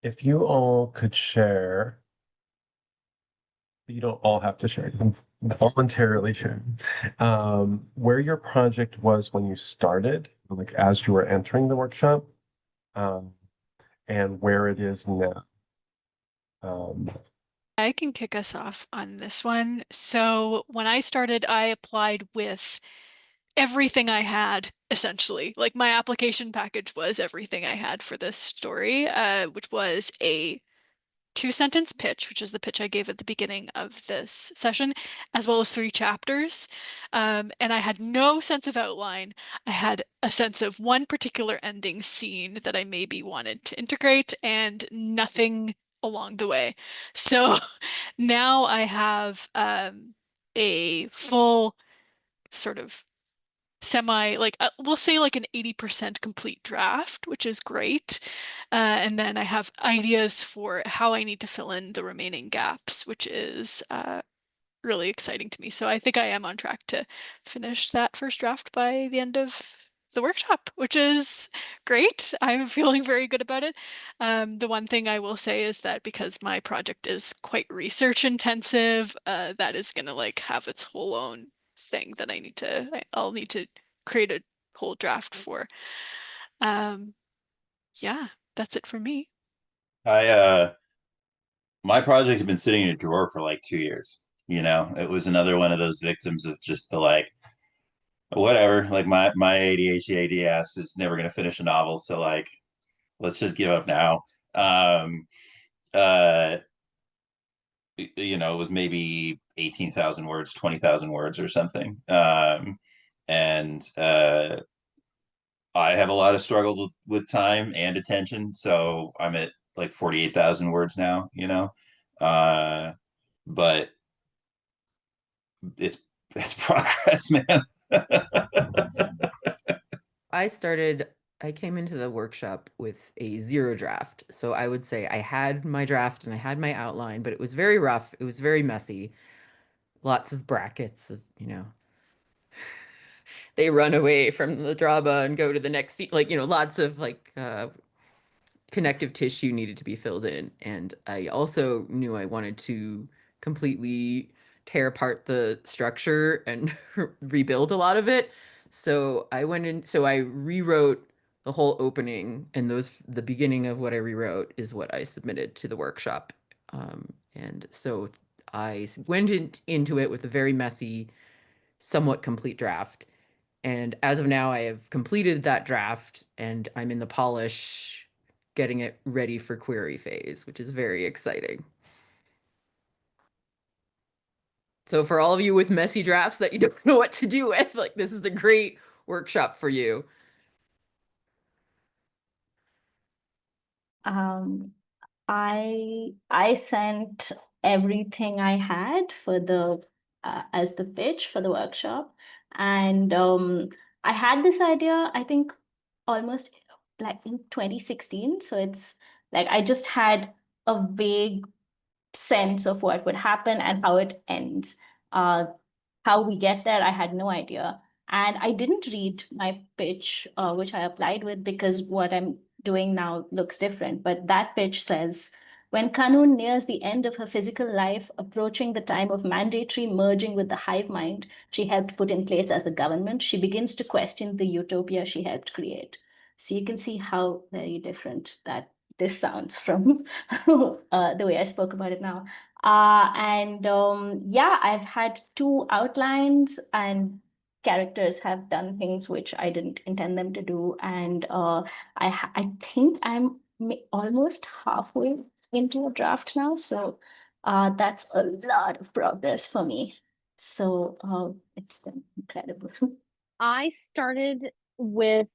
If you all could share, you don't all have to share, you can voluntarily share, where your project was when you started, like as you were entering the workshop, um, and where it is now. Um, I can kick us off on this one. So when I started, I applied with everything I had, essentially. Like my application package was everything I had for this story, which was a two-sentence pitch, which is the pitch I gave at the beginning of this session, as well as three chapters. And I had no sense of outline. I had a sense of one particular ending scene that I maybe wanted to integrate and nothing along the way. So now I have a full sort of semi like we'll say like an 80% complete draft, which is great. And then I have ideas for how I need to fill in the remaining gaps, which is really exciting to me. So I think I am on track to finish that first draft by the end of the workshop, which is great. I'm feeling very good about it. The one thing I will say is that because my project is quite research intensive, that is gonna like have its whole own thing that I'll need to create a whole draft for. Um, yeah, that's it for me. I My project had been sitting in a drawer for like 2 years. It was another one of those victims of just the like whatever. Like my ADHD ADS is never gonna finish a novel, so like let's just give up now. Um, uh, it was maybe 18,000 words, 20,000 words or something. And I have a lot of struggles with time and attention, so I'm at like 48,000 words now. Uh, but it's it's progress, man. I started, I came into the workshop with a zero draft. So I would say I had my draft and I had my outline, but it was very rough. It was very messy. Lots of brackets of, they run away from the drama and go to the next scene. Like, lots of connective tissue needed to be filled in. And I also knew I wanted to completely tear apart the structure and rebuild a lot of it. So I rewrote the whole opening, and the beginning of what I rewrote is what I submitted to the workshop. And so I went into it with a very messy, somewhat complete draft. And as of now, I have completed that draft and I'm in the polish, getting it ready for query phase, which is very exciting. So for all of you with messy drafts that you don't know what to do with, like this is a great workshop for you. Um, I sent everything I had for the as the pitch for the workshop, and I had this idea, I think, almost like in 2016. So it's like I just had a vague sense of what would happen and how it ends. Uh, how we get there, I had no idea. And I didn't read my pitch, which I applied with, because what I'm doing now looks different. But that pitch says, when Kanun nears the end of her physical life, approaching the time of mandatory merging with the hive mind she helped put in place as the government, she begins to question the utopia she helped create. So you can see how very different that this sounds from the way I spoke about it now. And yeah, I've had two outlines, and characters have done things which I didn't intend them to do. And I think I'm almost halfway into a draft now. So that's a lot of progress for me. So it's been incredible. I started with,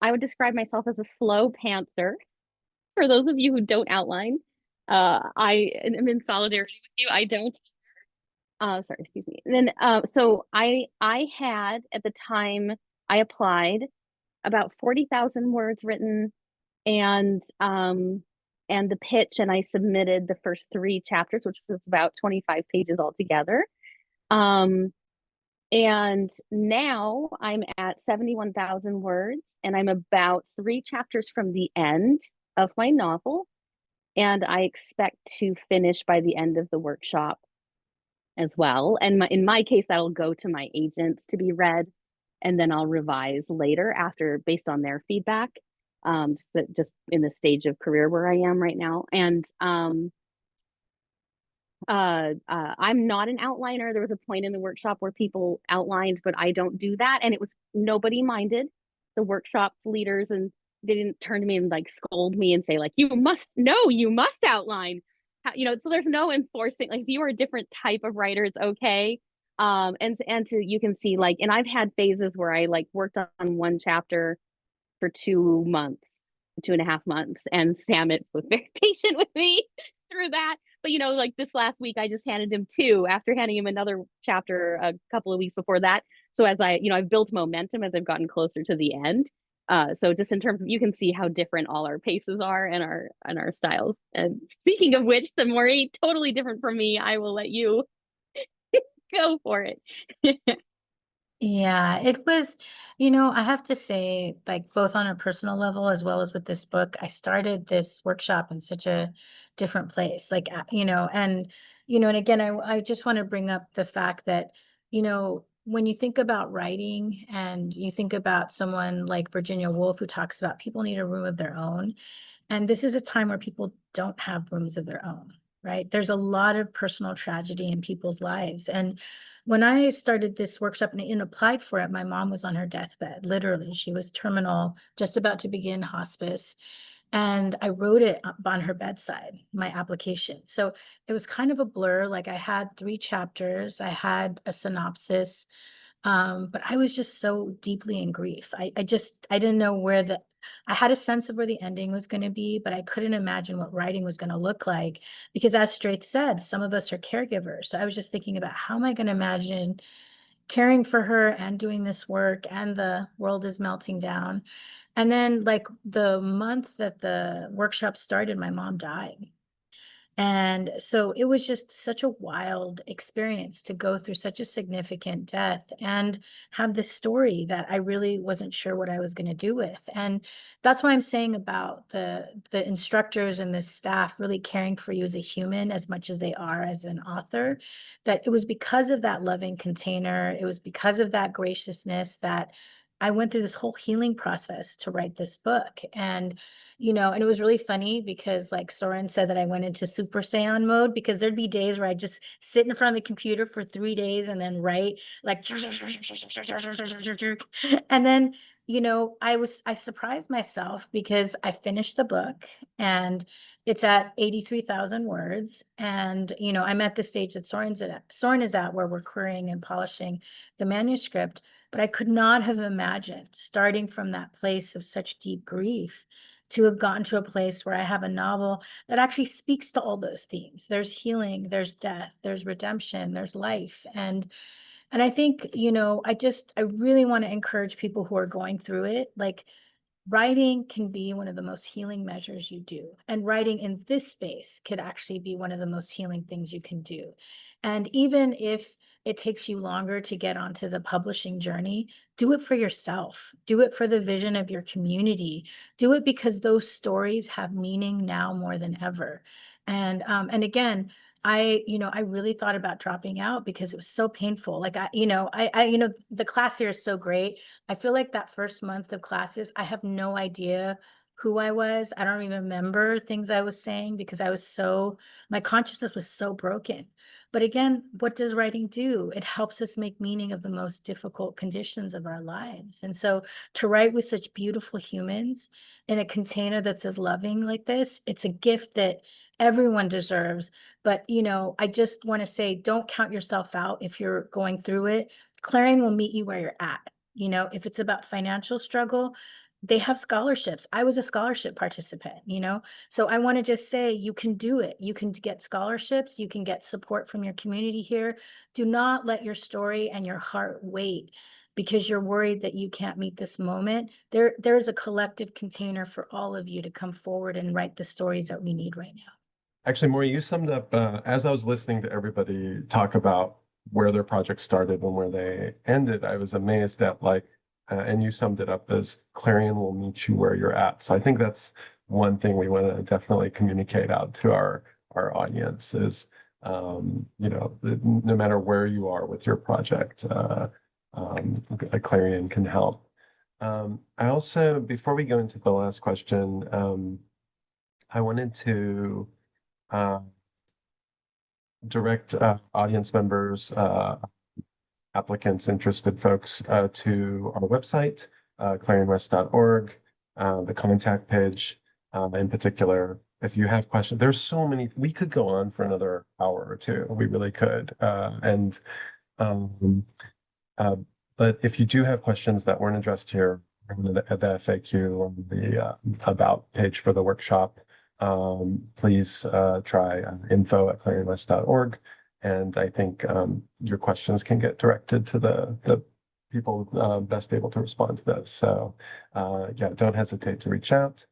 I would describe myself as a slow pantser. For those of you who don't outline, I am in solidarity with you. I don't. Sorry, excuse me. And then, so I had at the time I applied about 40,000 words written, and the pitch, and I submitted the first three chapters, which was about 25 pages altogether. Um, and now I'm at 71,000 words, and I'm about three chapters from the end of my novel. and I expect to finish by the end of the workshop as well. And in my case, that'll go to my agents to be read, and then I'll revise later after based on their feedback. Just in the stage of career where I am right now. And I'm not an outliner. There was a point in the workshop where people outlined, but I don't do that. And it was nobody minded. The workshop leaders, and they didn't turn to me and like scold me and say like, you must outline. So there's no enforcing, like if you are a different type of writer, it's okay. You can see like, and I've had phases where I like worked on one chapter for 2 months, 2.5 months, and Samet was very patient with me through that. But like this last week, I just handed him two after handing him another chapter a couple of weeks before that. So as I've built momentum as I've gotten closer to the end. So just in terms of, you can see how different all our paces are and our styles. And speaking of which, the Maury, totally different from me. I will let you go for it. Yeah, it was, I have to say, like both on a personal level as well as with this book, I started this workshop in such a different place. Like, and again, I just want to bring up the fact that, when you think about writing and you think about someone like Virginia Woolf, who talks about people need a room of their own. And this is a time where people don't have rooms of their own, right? There's a lot of personal tragedy in people's lives. And when I started this workshop and applied for it, my mom was on her deathbed. Literally, she was terminal, just about to begin hospice. And I wrote it on her bedside, my application. So it was kind of a blur. Like I had 3 chapters, I had a synopsis, but I was just so deeply in grief. I didn't know I had a sense of where the ending was going to be, but I couldn't imagine what writing was going to look like because, as Straith said, some of us are caregivers. So I was just thinking about how am I going to imagine caring for her and doing this work, and the world is melting down. And then, like the month that the workshop started, my mom died. And so it was just such a wild experience to go through such a significant death and have this story that I really wasn't sure what I was going to do with. And that's why I'm saying about the instructors and the staff really caring for you as a human as much as they are as an author, that it was because of that loving container, it was because of that graciousness that I went through this whole healing process to write this book. And it was really funny because like Soren said that I went into Super Saiyan mode because there'd be days where I just sit in front of the computer for 3 days and then write like, and then, I surprised myself because I finished the book and it's at 83,000 words. And, I'm at the stage that Soren is at where we're querying and polishing the manuscript, but I could not have imagined starting from that place of such deep grief to have gotten to a place where I have a novel that actually speaks to all those themes. There's healing, there's death, there's redemption, there's life. And I think, I really want to encourage people who are going through it. Like, writing can be one of the most healing measures you do. And writing in this space could actually be one of the most healing things you can do. And even if it takes you longer to get onto the publishing journey, do it for yourself. Do it for the vision of your community. Do it because those stories have meaning now more than ever. And again, I really thought about dropping out because it was so painful. Like the class here is so great. I feel like that first month of classes, I have no idea who I was. I don't even remember things I was saying because my consciousness was so broken. But again, what does writing do? It helps us make meaning of the most difficult conditions of our lives. And so to write with such beautiful humans in a container that's as loving like this, it's a gift that everyone deserves. But, I just want to say, don't count yourself out if you're going through it. Clarion will meet you where you're at. If it's about financial struggle, they have scholarships. I was a scholarship participant, so I want to just say you can do it. You can get scholarships. You can get support from your community here. Do not let your story and your heart wait because you're worried that you can't meet this moment. There's a collective container for all of you to come forward and write the stories that we need right now. Actually, Maury, you summed up, as I was listening to everybody talk about where their project started and where they ended, I was amazed at and you summed it up as Clarion will meet you where you're at. So I think that's one thing we want to definitely communicate out to our audience is, you know, no matter where you are with your project, Clarion can help. I also, before we go into the last question, I wanted to direct audience members, applicants, interested folks to our website, clarionwest.org, the contact page in particular. If you have questions, there's so many, we could go on for another hour or two. We really could. Um, but if you do have questions that weren't addressed here, the FAQ on the about page for the workshop, please try info@clarionwest.org. And I think your questions can get directed to the people best able to respond to those. So yeah, don't hesitate to reach out.